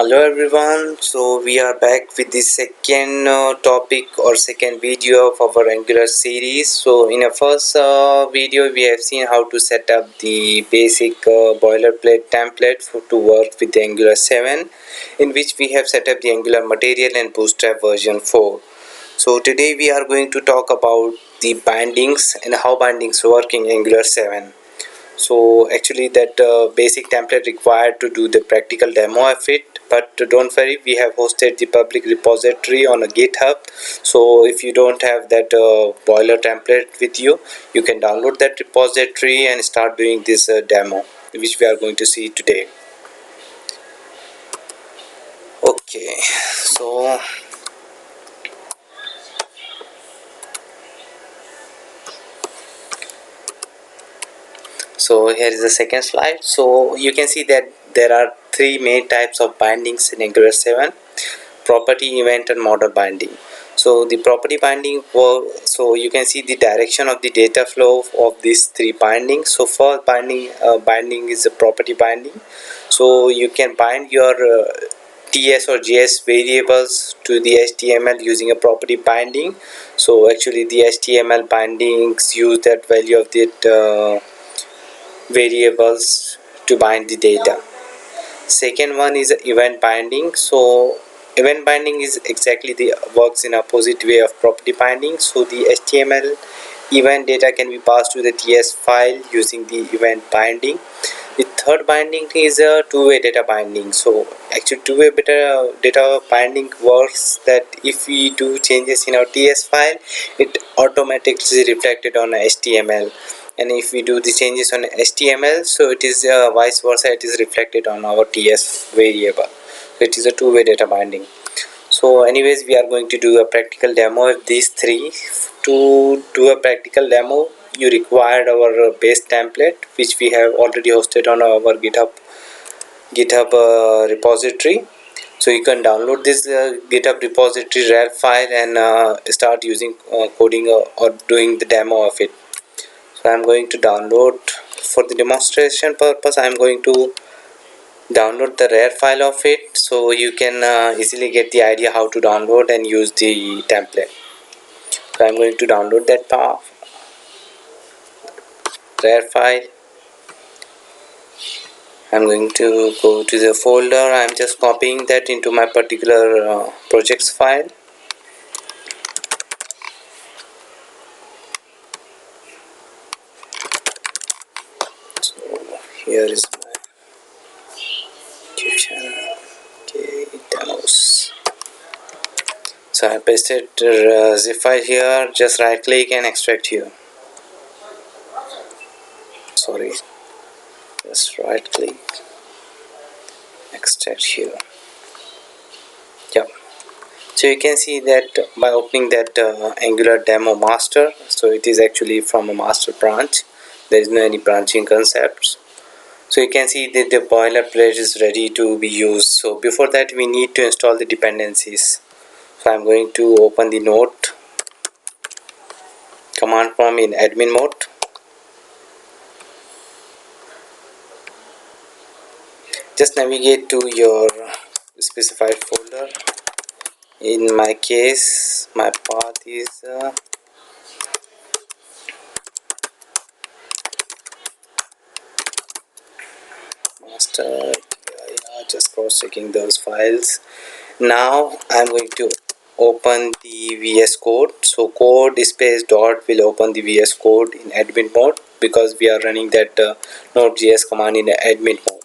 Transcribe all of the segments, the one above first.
Hello everyone, so we are back with the second topic or second video of our Angular series. So in a first video we have seen how to set up the basic boilerplate template to work with the Angular 7, in which we have set up the Angular material and bootstrap version 4. So today we are going to talk about the bindings and how bindings work in Angular 7. So actually that basic template required to do the practical demo of it, but don't worry, we have hosted the public repository on a GitHub. So if you don't have that boiler template with you, you can download that repository and start doing this demo, which we are going to see today. Okay, so here is the second slide. So you can see that there are three main types of bindings in Angular 7: property, event, and model binding. So the property binding, so you can see the direction of the data flow of these three bindings. So first binding is a property binding. So you can bind your TS or JS variables to the HTML using a property binding. So actually the HTML bindings use that value of that variables to bind the data. Second one is event binding. So event binding is exactly the works in opposite way of property binding. So the HTML event data can be passed to the TS file using the event binding. The third binding is a two-way data binding. So actually two-way data binding works that if we do changes in our TS file, it automatically reflected on HTML, and if we do the changes on HTML, so it is vice versa, it is reflected on our TS variable. So it is a two-way data binding. So anyways, we are going to do a practical demo of these three. To do a practical demo, you required our base template, which we have already hosted on our GitHub repository. So you can download this GitHub repository RAR file and start using coding or doing the demo of it. So I am going to download, for the demonstration purpose I am going to download the RAR file of it, so you can easily get the idea how to download and use the template. So I am going to download that RAR file. I am going to go to the folder. I am just copying that into my particular projects file. So here is my YouTube channel. Okay, demos. So I pasted zip file here. Just right click and extract here. Sorry, just right click, extract here. Yeah, so you can see that by opening that Angular demo master, so it is actually from a master branch. There is no any branching concepts. So you can see that the boilerplate is ready to be used. So before that we need to install the dependencies. So I'm going to open the node command prompt in admin mode. Just navigate to your specified folder. In my case, my path is master. Yeah, just cross checking those files. Now I'm going to open the VS Code. So code space dot will open the VS Code in admin mode, because we are running that node.js command in admin mode.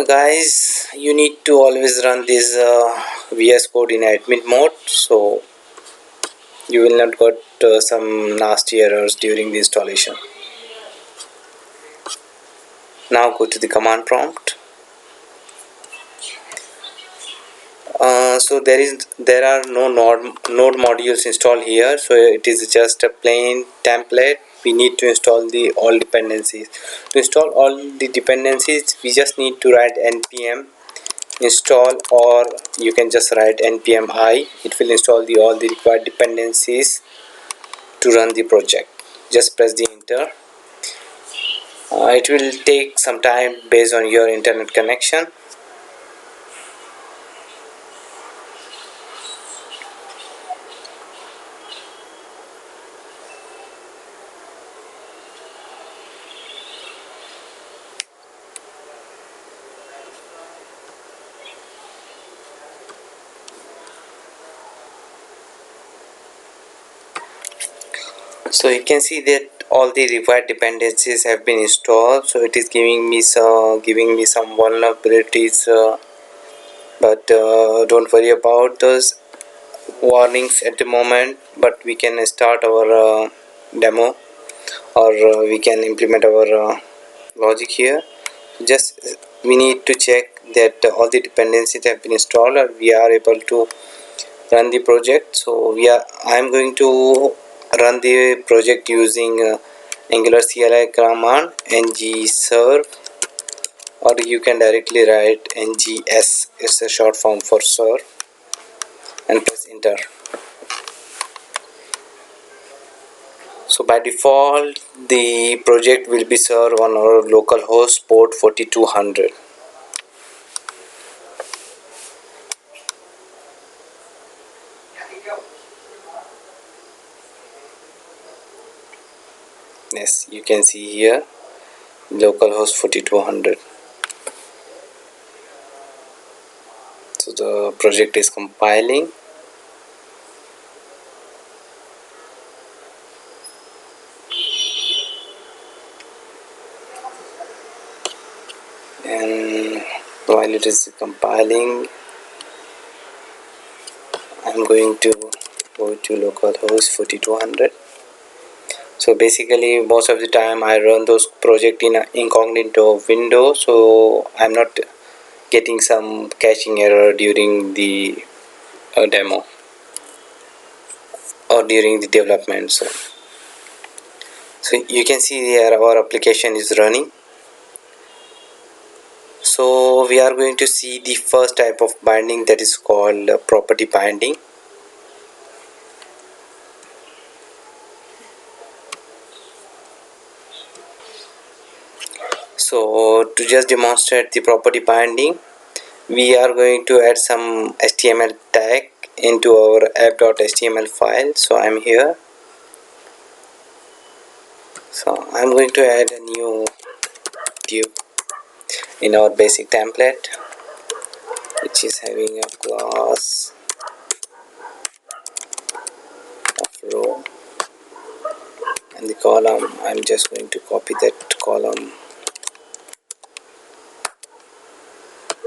Guys, you need to always run this VS Code in admin mode, so you will not get some nasty errors during the installation. Now go to the command prompt. So there are no node modules installed here, so it is just a plain template. We need to install the all dependencies. To install all the dependencies, we just need to write npm install, or you can just write npm I. It will install all the required dependencies to run the project. Just press the enter. It will take some time based on your internet connection. So you can see that all the required dependencies have been installed. So it is giving me some vulnerabilities, but don't worry about those warnings at the moment. But we can start our demo, or we can implement our logic here. Just we need to check that all the dependencies have been installed, or we are able to run the project. So I am going to run the project using Angular CLI command ngserve, or you can directly write ngs. It's a short form for serve, and press enter. So by default the project will be served on our local host port 4200. Yes, you can see here localhost 4200. So the project is compiling. And while it is compiling, I'm going to go to localhost 4200. So basically most of the time I run those project in an incognito window, so I'm not getting some caching error during the demo or during the development. So you can see here our application is running. So we are going to see the first type of binding, that is called property binding. So to just demonstrate the property binding, we are going to add some HTML tag into our app.html file. So I'm here. So I'm going to add a new div in our basic template, which is having a class of row, and the column, I'm just going to copy that column.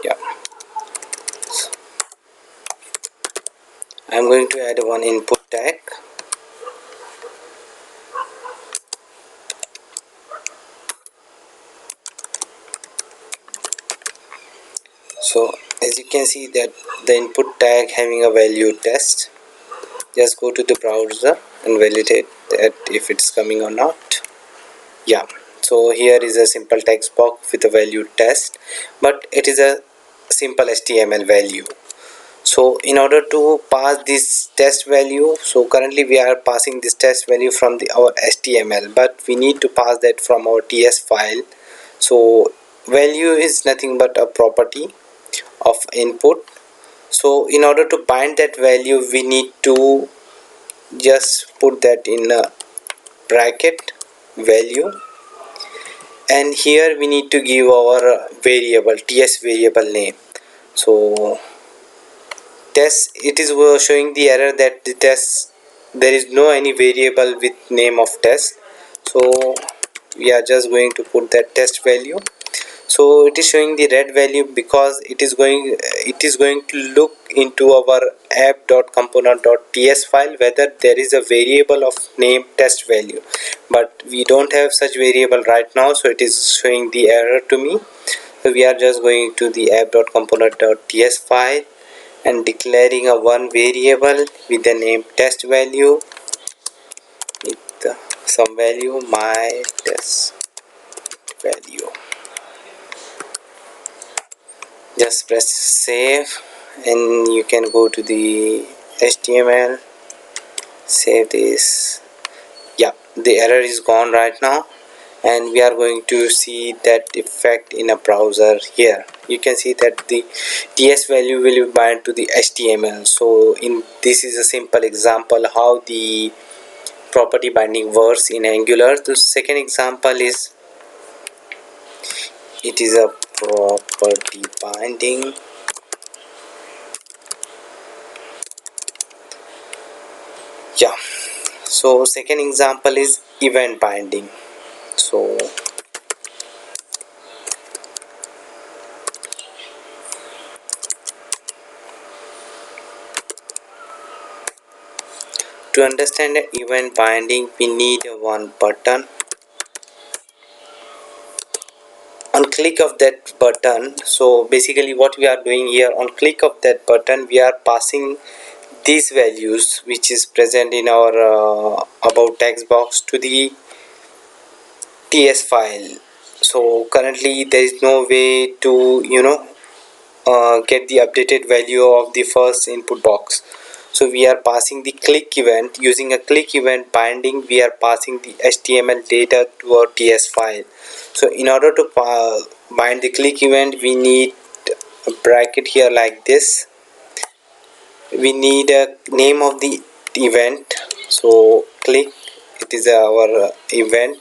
Yeah, I'm going to add one input tag. So as you can see that the input tag having a value test. Just go to the browser and validate that if it's coming or not. Yeah, so here is a simple text box with a value test, but it is a simple HTML value. So in order to pass this test value, so currently we are passing this test value from our HTML, but we need to pass that from our TS file. So value is nothing but a property of input. So in order to bind that value, we need to just put that in a bracket value, and here we need to give our variable TS variable name. So test, it is showing the error that the test, there is no any variable with name of test. So we are just going to put that test value. So it is showing the red value because it is going to look into our app.component.ts file whether there is a variable of name test value, but we don't have such variable right now, so it is showing the error to me. So we are just going to the app.component.ts file and declaring a one variable with the name test value with some value my test value. Just press save, and you can go to the HTML, save this. Yeah, the error is gone right now, and we are going to see that effect in a browser. Here you can see that the TS value will be bind to the HTML. So in this is a simple example how the property binding works in Angular. The second example is, it is a property binding. Yeah, so second example is event binding. So to understand the event binding, we need one button. On click of that button, so basically what we are doing here, on click of that button we are passing these values which is present in our about text box to the TS file. So currently there is no way to get the updated value of the first input box. So we are passing the click event. Using a click event binding, we are passing the HTML data to our TS file. So in order to bind the click event, we need a bracket here like this. We need a name of the event. So click, it is our event,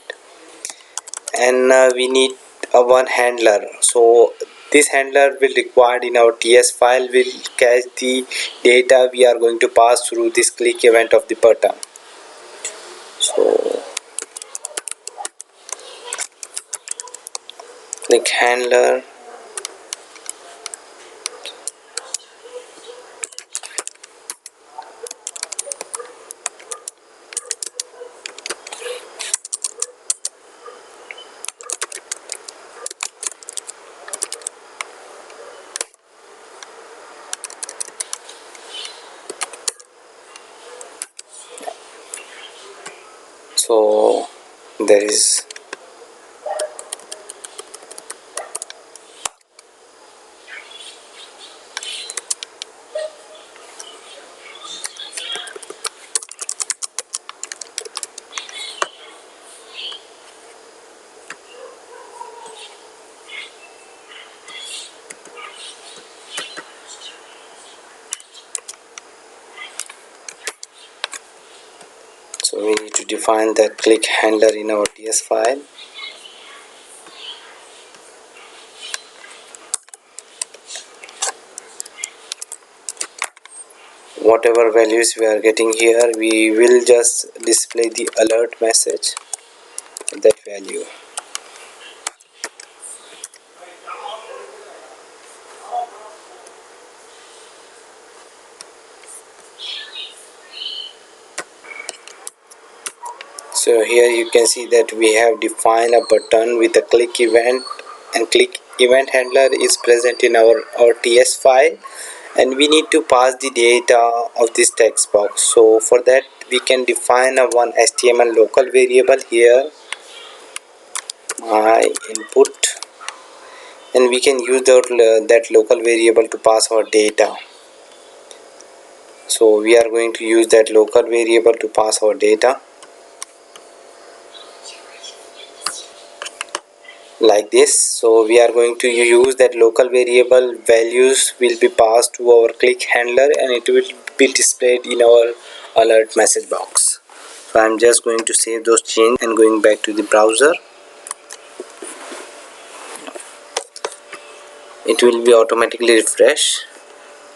and we need a one handler. So this handler will required in our TS file, will catch the data we are going to pass through this click event of the button. So click handler, so there is so we need to define that click handler in our TS file. Whatever values we are getting here, we will just display the alert message with that value. So here you can see that we have defined a button with a click event, and click event handler is present in our TS file, and we need to pass the data of this text box. So for that we can define a one HTML local variable here, my input, and we can use that local variable to pass our data. So we are going to use that local variable to pass our data like this. So we are going to use that local variable, values will be passed to our click handler and it will be displayed in our alert message box. So I'm just going to save those changes and going back to the browser. It will be automatically refresh,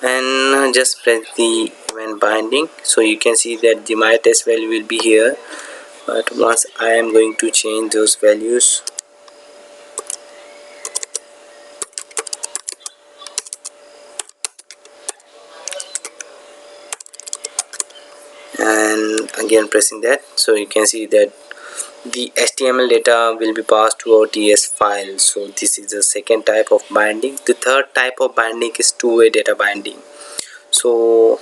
and just press the event binding. So you can see that the my test value will be here, but once I am going to change those values, and again pressing that, so you can see that the HTML data will be passed to our TS file. So this is the second type of binding. The third type of binding is two-way data binding. So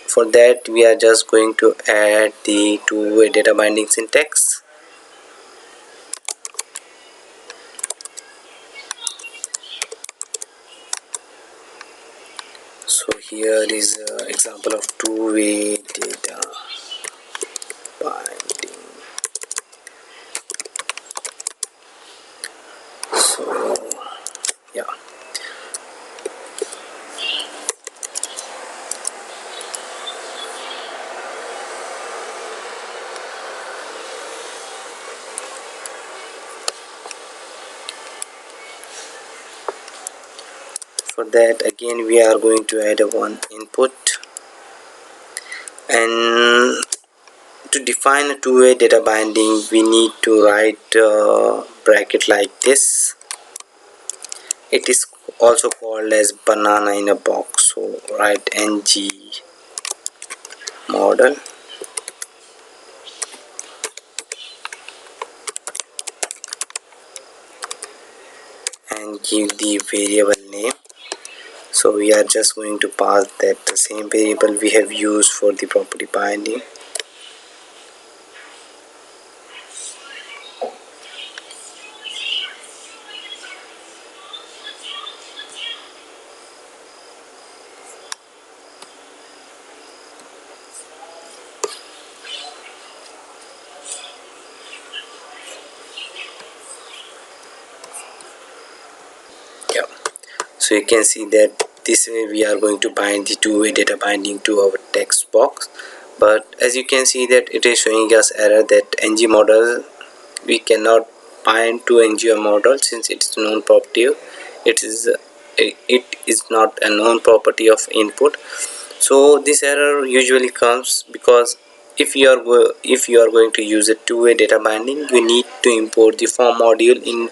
for that we are just going to add the two-way data binding syntax. So here is an example of two-way data binding. For that, again we are going to add a one input, and to define a two-way data binding we need to write a bracket like this. It is also called as banana in a box, so write ng model and give the variable name. So we are just going to pass that the same variable we have used for the property binding. Yeah, so you can see that this way we are going to bind the two-way data binding to our text box. But as you can see that it is showing us error that ng model, we cannot bind to ng model since it is non-property. It is not a known property of input. So this error usually comes because if you are going to use a two-way data binding, you need to import the form module in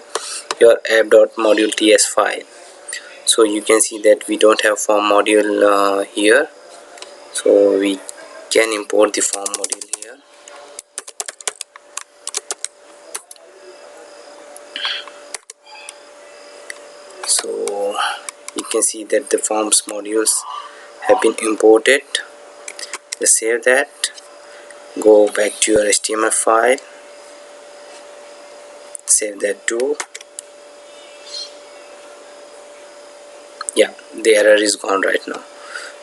your app.module ts file. So you can see that we don't have form module here, so we can import the form module here. So you can see that the forms modules have been imported. Just save that, go back to your HTML file, save that too. Yeah, the error is gone right now.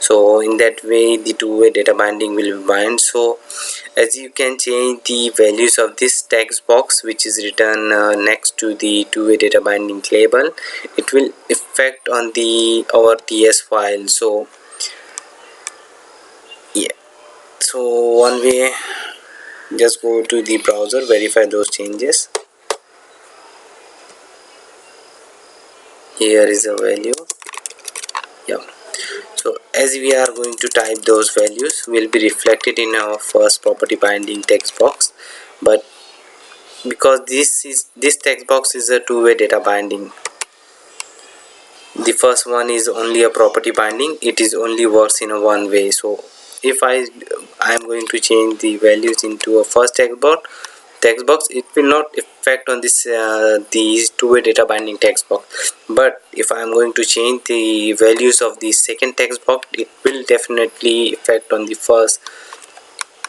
So in that way the two-way data binding will be bind. So as you can change the values of this text box which is written next to the two-way data binding label, it will affect on the our ts file. So yeah, so one way, just go to the browser, verify those changes. Here is a value. Yeah, so as we are going to type those values will be reflected in our first property binding text box, but because this text box is a two-way data binding, the first one is only a property binding, it is only works in a one way. So if I am going to change the values into a first text box, it will not affect on this these two-way data binding text box. But if I am going to change the values of the second text box, it will definitely affect on the first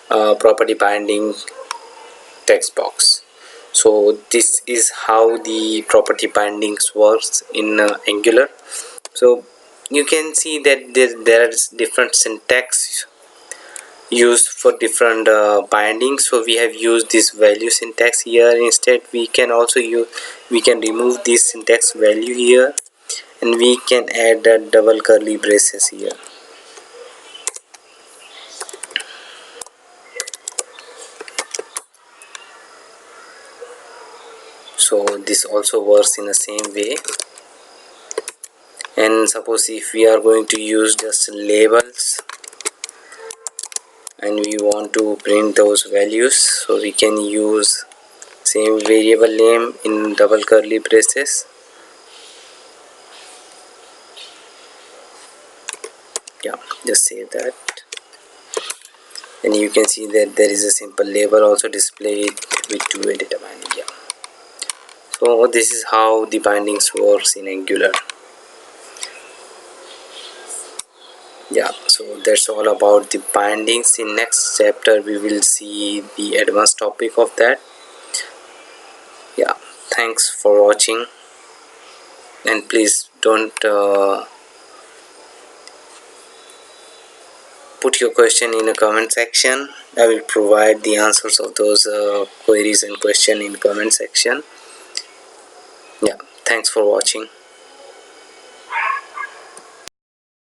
property binding text box. So this is how the property bindings works in Angular. So you can see that there is different syntax used for different bindings. So we have used this value syntax here. Instead we can also remove this syntax value here, and we can add a double curly braces here. So this also works in the same way. And suppose if we are going to use just labels and we want to print those values, so we can use same variable name in double curly braces. Yeah, just save that, and you can see that there is a simple label also displayed with two-way data binding. Yeah, so this is how the bindings works in Angular. Yeah, so that's all about the bindings. In next chapter we will see the advanced topic of that. Yeah, thanks for watching, and please don't put your question in the comment section. I will provide the answers of those queries and question in comment section. Yeah, thanks for watching.